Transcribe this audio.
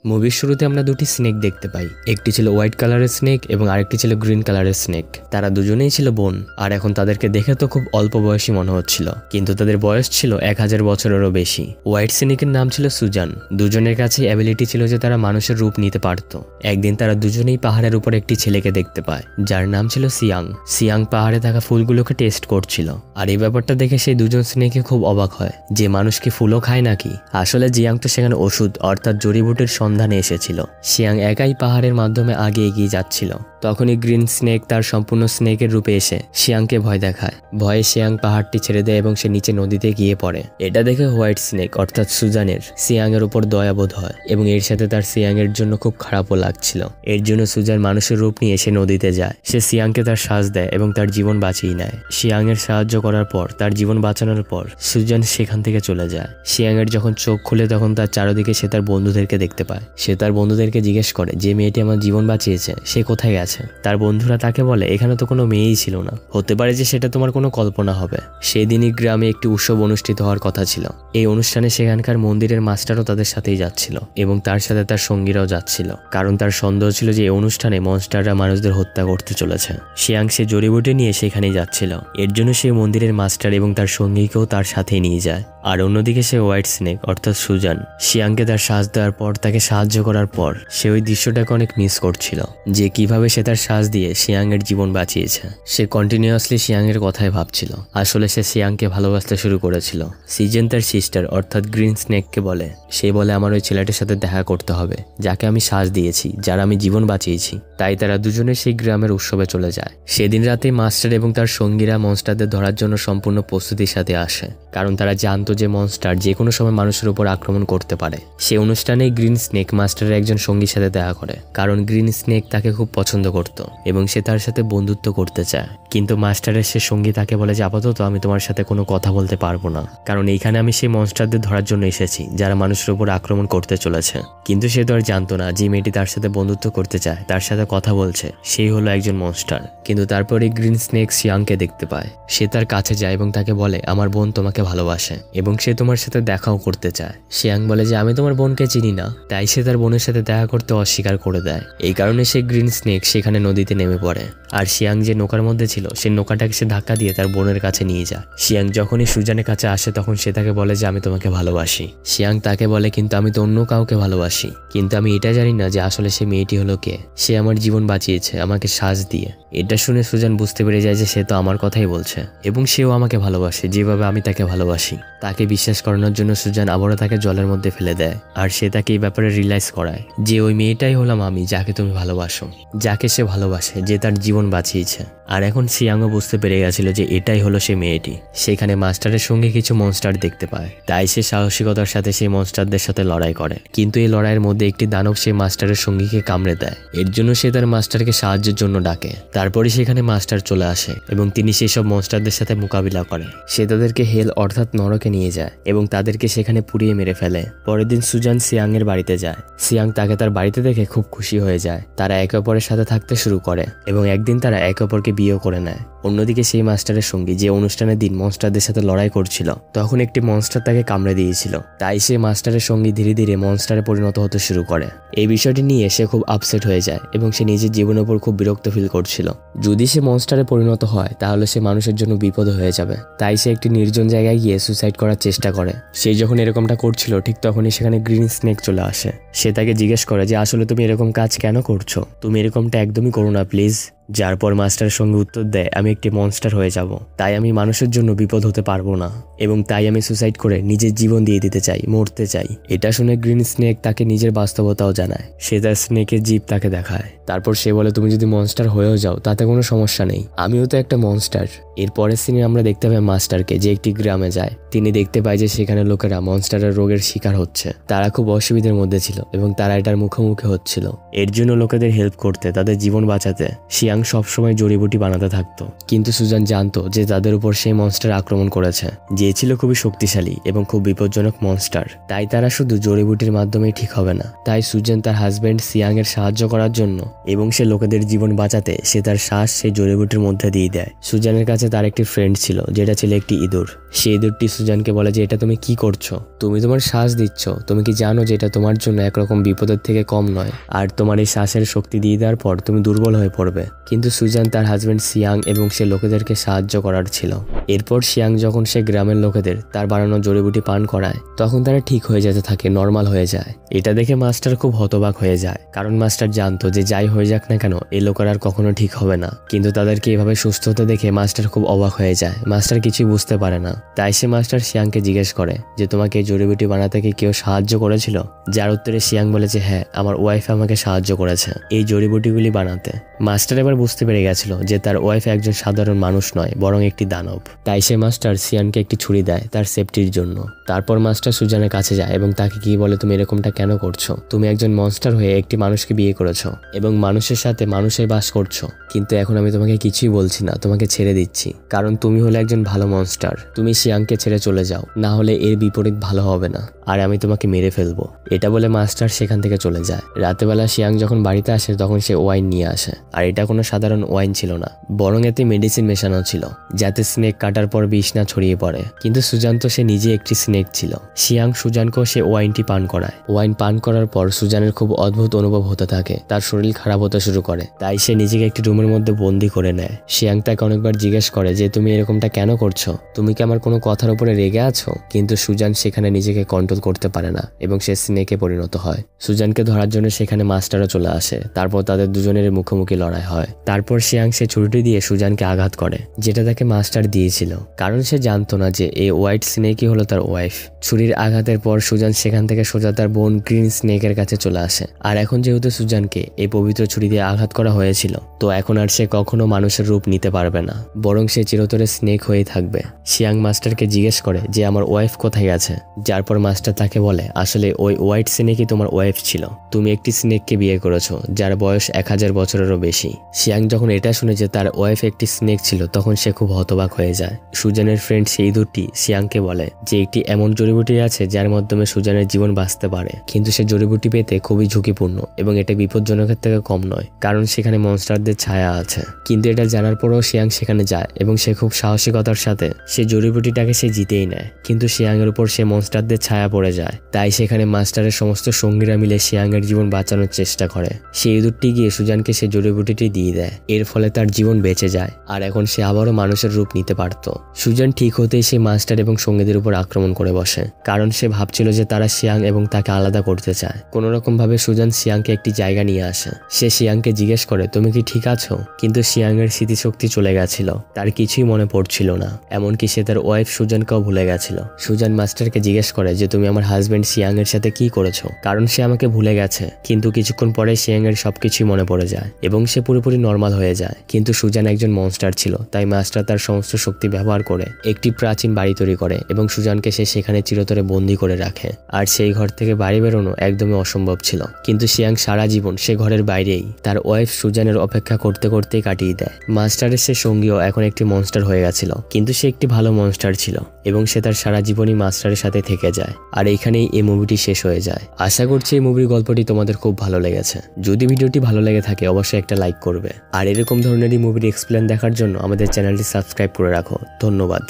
মুভির শুরুতে আমরা দুটি স্নেক দেখতে পাই, একটি ছিল হোয়াইট কালারের স্নেক এবং আরেকটি ছিল গ্রিন কালারের স্নেক। তারা দুজনেই ছিল বোন, আর এখন তাদেরকে দেখে তো খুব অল্প বয়সী মনে হচ্ছিল, কিন্তু তাদের বয়স ছিল 1000 বছরেরও বেশি। হোয়াইট স্নেকের নাম ছিল সুজান। দুজনের কাছে অ্যাবিলিটি ছিল যে তারা মানুষের রূপ নিতে পারত। একদিন তারা দুজনেই পাহাড়ের উপর একটি ছেলেকে দেখতে পায় যার নাম ছিল সিয়াং। সিয়াং পাহাড়ে থাকা ফুলগুলোকে টেস্ট করছিল, আর এই ব্যাপারটা দেখে সেই দুজন স্নেকে খুব অবাক হয় যে মানুষ কি ফুলও খায় নাকি। আসলে জিয়াং তো সেখানে ওষুধ অর্থাৎ জড়িবুটির সন্ধানে এসেছিল। সিয়াং একাই পাহাড়ের মাধ্যমে আগে এগিয়ে যাচ্ছিল। তখনই গ্রিন স্নেক তার সম্পূর্ণ স্নেকের রূপে এসে সিয়াংকে ভয় দেখায়। ভয়ে সিয়াং পাহাড়টি ছেড়ে দেয় এবং সে নিচে নদীতে গিয়ে পড়ে। এটা দেখে হোয়াইট স্নেক অর্থাৎ সুজানের সিয়াং এর উপর দয়াবোধ হয় এবং এর সাথে তার সিয়াং এর জন্য খুব খারাপও লাগছিল। এর জন্য সুজান মানুষের রূপ নিয়ে সে নদীতে যায়। সে সিয়াংকে তার শ্বাস দেয় এবং তার জীবন বাঁচিয়ে নেয়। সিয়াং এর সাহায্য করার পর, তার জীবন বাঁচানোর পর সুজান সেখান থেকে চলে যায়। সিয়াং এর যখন চোখ খুলে তখন তার চারদিকে সে তার বন্ধুদেরকে দেখতে পায়। সে তার বন্ধুদেরকে জিজ্ঞেস করে যে মেয়েটি আমার জীবন বাঁচিয়েছে সে কোথায় গেছে। তার বন্ধুরা তাকে বলে এখানে তো কোনো মেয়েই ছিল না, হতে পারে যে সেটা তোমার কোনো কল্পনা হবে। সেদিনই গ্রামে একটি উৎসব অনুষ্ঠিত হওয়ার কথা ছিল। এই অনুষ্ঠানে সেখানকার মন্দিরের মাস্টারও তাদের সাথেই যাচ্ছিল এবং তার সাথে তার সঙ্গীরাও যাচ্ছিল, কারণ তার সন্দেহ ছিল যে এই অনুষ্ঠানে মনস্টাররা মানুষদের হত্যা করতে চলেছে। সিয়াং সে জড়িবুটি নিয়ে সেখানেই যাচ্ছিল। এর জন্য সে মন্দিরের মাস্টার এবং তার সঙ্গীকেও তার সাথেই নিয়ে যায়। আর অন্যদিকে সে হোয়াইট স্নেক অর্থাৎ সুজান সিয়াংকে তার শ্বাস দেওয়ার পর, তাকে সাহায্য করার পর সে ওই দৃশ্যটাকে অনেক মিস করছিল যে কিভাবে সে তার শ্বাস দিয়ে সিয়াং এর জীবন বাঁচিয়েছে। সে কন্টিনিউয়াসলি সিয়াং এর কথাই ভাবছিল। আসলে সে সিয়াংকে ভালোবাসতে শুরু করেছিল। সিজন তার সিস্টার অর্থাৎ গ্রিন স্নেককে বলে, সে বলে আমার ওই ছেলেটির সাথে দেখা করতে হবে যাকে আমি শ্বাস দিয়েছি, যার আমি জীবন বাঁচিয়েছি। তাই তারা দুজনে সেই গ্রামের উৎসবে চলে যায়। সেদিন রাতে মাস্টার এবং তার সঙ্গীরা মনস্টারদের ধরার জন্য সম্পূর্ণ প্রস্তুতির সাথে আসে, কারণ তারা জানতো যে মনস্টার যে কোনো সময় মানুষের উপর আক্রমণ করতে পারে। সে অনুষ্ঠানে গ্রিন স্নেক মাস্টারের একজন সঙ্গীর সাথে দেখা করে, কারণ গ্রিন স্নেক তাকে খুব পছন্দ করত এবং সে তার সাথে বন্ধুত্ব করতে চায়। কিন্তু মাস্টারের সে সঙ্গী তাকে বলে যে আপাতত আমি তোমার সাথে কোনো কথা বলতে পারবো না, কারণ এইখানে আমি সেই মনস্টারদের ধরার জন্য এসেছি যারা মানুষের উপর আক্রমণ করতে চলেছে। কিন্তু সে তো আর জানতো না যে মেয়েটি তার সাথে বন্ধুত্ব করতে চায়, তার সাথে কথা বলছে, সেই হলো একজন মনস্টার। কিন্তু তারপরে গ্রিন স্নেক সিয়াংকে দেখতে পায়। সে তার কাছে যায় এবং তাকে বলে আমার বোন তোমাকে ভালোবাসে এবং সে তোমার সাথে দেখাও করতে চায়। সিয়াং বলে যে আমি তোমার বোনকে চিনি না, তাই সে তার বোনের সাথে দেখা করতে অস্বীকার করে দেয়। এই কারণে সে গ্রিন স্নেক সেখানে নদীতে নেমে পড়ে। আর সিয়াং যে নৌকার মধ্যে ছিল সে নৌকাটাকে সে ধাক্কা দিয়ে তার বোনের কাছে নিয়ে যায়। সিয়াং যখনই সুজানের কাছে আসে তখন সে তাকে বলে যে আমি তোমাকে ভালোবাসি। সিয়াং তাকে বলে কিন্তু আমি তো অন্য কাউকে ভালোবাসি, কিন্তু আমি এটা জানি না যে আসলে সে মেয়েটি হলো কে। সে আমার জীবন বাঁচিয়েছে আমাকে শ্বাস দিয়ে। এটা শুনে সুজান বুঝতে পেরে যায় যে সে তো আমার কথাই বলছে এবং সেও আমাকে ভালোবাসে যেভাবে আমি তাকে ভালোবাসি। তাকে বিশ্বাস করানোর জন্য সুজান আবারও তাকে জলের মধ্যে ফেলে দেয়, আর সে তাকে এই ব্যাপারে রিয়েলাইজ করায় যে ওই মেয়েটাই হলাম আমি, যাকে তুমি ভালোবাসো, যাকে সে ভালোবাসে, যে তার জীবন বাঁচিয়েছে। আর এখন সিয়াংও বুঝতে পেরে গেছিল যে এটাই হলো সে মেয়েটি। সেখানে মাস্টারের সঙ্গে কিছু মনস্টার দেখতে পায়, তাই সে সাহসিকতার সাথে সেই মনস্টারদের সাথে লড়াই করে। কিন্তু এই লড়াইয়ের মধ্যে একটি দানব সেই মাস্টারের সঙ্গীকে কামড়ে দেয়। এর জন্য সে তার মাস্টারকে সাহায্যের জন্য ডাকে। তারপরে সেখানে মাস্টার চলে আসে এবং তিনি সেই সব মনস্টারদের সাথে মোকাবিলা করে। সে তাদেরকে হেল অর্থাৎ নরকে নিয়ে যায় এবং তাদেরকে সেখানে পুড়িয়ে মেরে ফেলে। পরের দিন সুজান সিয়াং এর বাড়িতে যায়। সিয়াং তাকে তার বাড়িতে দেখে খুব খুশি হয়ে যায়। তারা একে অপরের সাথে থাকতে শুরু করে এবং একদিন তারা একে অপরকে বিয়ে করে নেয়। অন্যদিকে সেই মাস্টারের সঙ্গী যে অনুষ্ঠানের দিন মনস্টারদের সাথে লড়াই করছিল তখন একটি মনস্টার তাকে কামড়ে দিয়েছিল, তাই সে মাস্টারের সঙ্গী ধীরে ধীরে মনস্টারে পরিণত হতে শুরু করে। এই বিষয়টি নিয়ে সে খুব আপসেট হয়ে যায় এবং সে নিজের জীবনের উপর খুব বিরক্ত ফিল করছিল। যদি সে মনস্টারে পরিণত হয় তাহলে সে মানুষের জন্য বিপদ হয়ে যাবে, তাই সে একটি নির্জন জায়গায় গিয়ে সুসাইড করার চেষ্টা করে। সে যখন এরকমটা করছিল ঠিক তখনই সেখানে গ্রিন স্নেক চলে আসে। সে তাকে জিজ্ঞেস করে যে আসলে তুমি এরকম কাজ কেন করছো, তুমি এরকমটা একদমই করো না প্লিজ। যার পর মাস্টারের সঙ্গে উত্তর দেয় আমি একটি মনস্টার হয়ে যাব, তাই আমি মানুষের জন্য বিপদ হতে পারবো না এবং তাই আমি সুসাইড করে নিজের জীবন দিয়ে দিতে চাই, মরতে চাই। এটা শুনে গ্রিন স্নেক তাকে নিজের বাস্তবতাও জানায়। সে তার স্নেকের জিভ তাকে দেখায়। তারপর সে বলে তুমি যদি মনস্টার হয়েও যাও তাতে কোনো সমস্যা নেই, আমিও তো একটা মনস্টার। এরপরের সিনে আমরা দেখতে পাই মাস্টারকে যে একটি গ্রামে যায়। তিনি দেখতে পায় যে সেখানে লোকেরা মনস্টারের রোগের শিকার হচ্ছে। তারা খুব অসুবিধার মধ্যে ছিল এবং তারা এটার মুখোমুখি হচ্ছিল। এর জন্য লোকেদের হেল্প করতে, তাদের জীবন বাঁচাতে সিয়াং সবসময় জড়িবুটি বানাতে থাকতো। কিন্তু সুজান জানতো যে তাদের উপর সেই মনস্টার আক্রমণ করেছে, যে ছিল খুবই শক্তিশালী এবং খুব বিপজ্জনক মনস্টার। তাই তারা শুধু জড়িবুটির মাধ্যমেই ঠিক হবে না। তাই সুজেন তার হাজবেন্ড সিয়াং এর সাহায্য করার জন্য এবং সে লোকেদের জীবন বাঁচাতে সে তার শ্বাস সেই জড়িবুটির মধ্যে দিয়ে দেয়। সুজানের কাছে তার একটি ফ্রেন্ড ছিল যেটা ছিল একটি ইঁদুর। সেই ইঁদুরটি সুজানকে বলে যে এটা তুমি কি করছো, তুমি তোমার শ্বাস দিচ্ছ, তুমি কি জানো যে এটা তোমার জন্য একরকম বিপদের থেকে কম নয়, আর তোমার এই শ্বাসের শক্তি দিয়ে দেওয়ার পর তুমি দুর্বল হয়ে পড়বে। কিন্তু সুজান তার হাজবেন্ড সিয়াং এবং সে লোকেদেরকে সাহায্য করার ছিল। এরপর সিয়াং যখন সে গ্রামের লোকেদের তার বানানো জড়িবুটি পান করায় তখন তারা ঠিক হয়ে যেতে থাকে, নর্মাল হয়ে যায়। এটা দেখে মাস্টার খুব হতবাক হয়ে যায়, কারণ মাস্টার জানতো যে যাই হয়ে যাক না কেন এই লোকের আর কখনো ঠিক হবে না। কিন্তু তাদেরকে এভাবে সুস্থ হতে দেখে মাস্টার খুব অবাক হয়ে যায়। মাস্টার কিছুই বুঝতে পারে না। তাই সে মাস্টার সিয়াংকে জিজ্ঞেস করে যে তোমাকে এই জড়িবুটি বানাতে কি কেউ সাহায্য করেছিল? যার উত্তরে সিয়াং বলেছে হ্যাঁ, আমার ওয়াইফ আমাকে সাহায্য করেছে এই জড়িবুটিগুলি বানাতে। মাস্টার এবার বুঝতে পেরে গেছিল যে তার ওয়াইফ একজন সাধারণ মানুষ নয়, বরং একটি দানব। তাই সে মাস্টার সিয়ানকে একটি ছুরি দেয় তার সেফটির জন্য। তারপর মাস্টার সুজানের কাছে যায় এবং তাকে কি বলে, তুমি এরকমটা কেন করছো? তুমি একজন মনস্টার হয়ে একটি মানুষকে বিয়ে করেছো এবং মানুষের সাথে মানুষের বাস করছো, কিন্তু এখন আমি তোমাকে কিছুই বলছি না, তোমাকে ছেড়ে দিচ্ছি, কারণ তুমি হলে একজন ভালো মনস্টার। তুমি সিয়াংকে ছেড়ে চলে যাও, না হলে এর বিপরীত ভালো হবে না আর আমি তোমাকে মেরে ফেলবো। এটা বলে মাস্টার সেখান থেকে চলে যায়। রাতেবেলা সিয়াং যখন বাড়িতে আসে তখন সে ওয়াইন নিয়ে আসে, আর এটা কোনো সাধারণ ওয়াইন ছিল না, বরং এতে মেডিসিন মেশানো ছিল যাতে স্নেক কাটার পর বিষ না ছড়িয়ে পড়ে। কিন্তু সুজান তো সে নিজে একটি স্নেক ছিল। সিয়াং সুজানকেও সে ওয়াইনটি পান করায়। ওয়াইন পান করার পর সুজানের খুব অদ্ভুত অনুভব হতে থাকে, তার শরীর খারাপ হতে শুরু করে। তাই সে নিজেকে একটি রুমের মধ্যে বন্দি করে নেয়। সিয়াং তাকে অনেকবার জিজ্ঞেস করে যে তুমি এরকমটা কেন করছো, তুমি কি আমার কোনো কথার উপরে রেগে আছো? কিন্তু সুজান সেখানে নিজেকে কন্ট্রোল করতে পারে না এবং সে স্নেকে পরিণত হয়। সুজানকে ধরার জন্য সেখানে মাস্টারও চলে আসে। তারপর তাদের দুজনের মুখোমুখি লড়াই হয়। তারপর সিয়াং সে ছুরিটি দিয়ে সুজানকে আঘাত করে, যেটা তাকে মাস্টার দিয়েছিল, কারণ সে জানতো না যে এই হোয়াইট স্নেকই হলো তার ওয়াইফ। ছুরির আঘাতের পর সুজান সেখান থেকে সোজা তার বোন গ্রিন স্নেকের কাছে চলে আসে। আর এখন যেহেতু সুজানকে এই পবিত্র ছুরি দিয়ে আঘাত করা হয়েছিল, তো এখন আর সে কখনো মানুষের রূপ নিতে পারবে না, বরং সে চিরতরে স্নেক হয়েই থাকবে। সিয়াং মাস্টারকে জিজ্ঞেস করে যে আমার ওয়াইফ কোথায় আছে, যার পর মাস্টার তাকে বলে আসলে ওই হোয়াইট স্নেকই তোমার ওয়াইফ ছিল, তুমি একটি স্নেককে বিয়ে করেছো যার বয়স 1000 বছরেরও বেশি। সিয়াং যখন এটা শুনে যে তার ওয়াইফ একটি স্নেক ছিল তখন সে খুব হতবাক হয়ে যায়। সুজানের ফ্রেন্ড সেই ইঁদুরটি সিয়াংকে বলে যে একটি এমন জড়িবুটি আছে যার মাধ্যমে সুজানের জীবন বাঁচতে পারে, কিন্তু সে জড়িবুটি পেতে খুবই ঝুঁকিপূর্ণ এবং এটা বিপজ্জনকের থেকে কম নয়, কারণ সেখানে মনস্টারদের ছায়া আছে। কিন্তু এটা জানার পরেও সিয়াং সেখানে যায় এবং সে খুব সাহসিকতার সাথে সে জড়িবুটিটাকে সে জিতেই নেয়। কিন্তু সিয়াংয়ের উপর সে মনস্টারদের ছায়া পড়ে যায়। তাই সেখানে মাস্টারের সমস্ত সঙ্গীরা মিলে সিয়াংয়ের জীবন বাঁচানোর চেষ্টা করে। সেই ইঁদুরটি গিয়ে সুজানকে সে জড়িবুটিটি দিয়ে দেয়। এর ফলে তার জীবন বেঁচে যায় আর এখন সে আবারও মানুষের রূপ নিতে পারত। সুজান ঠিক হতেই সে মাস্টার এবং সঙ্গীদের উপর আক্রমণ করে বসে, কারণ সে ভাবছিল যে তারা সিয়াং এবং তাকে আলাদা করতে চায়। কোনো রকম ভাবে সুজান সিয়াংকে একটি জায়গা নিয়ে আসে। সে সিয়াংকে জিজ্ঞেস করে তুমি কি ঠিক আছো? কিন্তু সিয়াংয়ের স্মৃতিশক্তি চলে গেছিল, তার কিছুই মনে পড়ছিল না, এমনকি সে তার ওয়াইফ সুজানকেও ভুলে গেছিল। সুজান মাস্টারকে জিজ্ঞেস করে যে তুমি আমার হাজবেন্ড সিয়াং এর সাথে কি করেছো, কারণ সে আমাকে ভুলে গেছে। কিন্তু কিছুক্ষণ পরে সিয়াং এর সবকিছুই মনে পড়ে যায় এবং সে পুরোপুরি নর্মাল হয়ে যায়। কিন্তু সুজান একজন মনস্টার ছিল, তাই মাস্টার তার সমস্ত শক্তি ব্যবহার করে একটি প্রাচীন বাড়ি তৈরি করে এবং সুজানকে সে সেখানে চিরতরে বন্দী করে রাখে। আর সেই ঘর থেকে বাইরে বেরোনো একদমই অসম্ভব ছিল। কিন্তু সিয়াং সারা জীবন সে ঘরের বাইরেই তার ওয়াইফ সুজানের অপেক্ষা করতে করতেই কাটিয়ে দেয়। মাস্টারের সে সঙ্গীও এখন একটি মনস্টার হয়ে গেছিল, কিন্তু সে একটি ভালো মনস্টার ছিল এবং সে তার সারা জীবনই মাস্টারের সাথে থেকে যায়। আর এইখানেই এই মুভিটি শেষ হয়ে যায়। আশা করছি এই মুভির গল্পটি তোমাদের খুব ভালো লেগেছে। যদি ভিডিওটি ভালো লেগে থাকে অবশ্যই একটা লাইক করবে, আর এরকম ধরনেরই মুভির এক্সপ্লেন দেখার জন্য আমাদের চ্যানেলটি সাবস্ক্রাইব করে রাখো। ধন্যবাদ।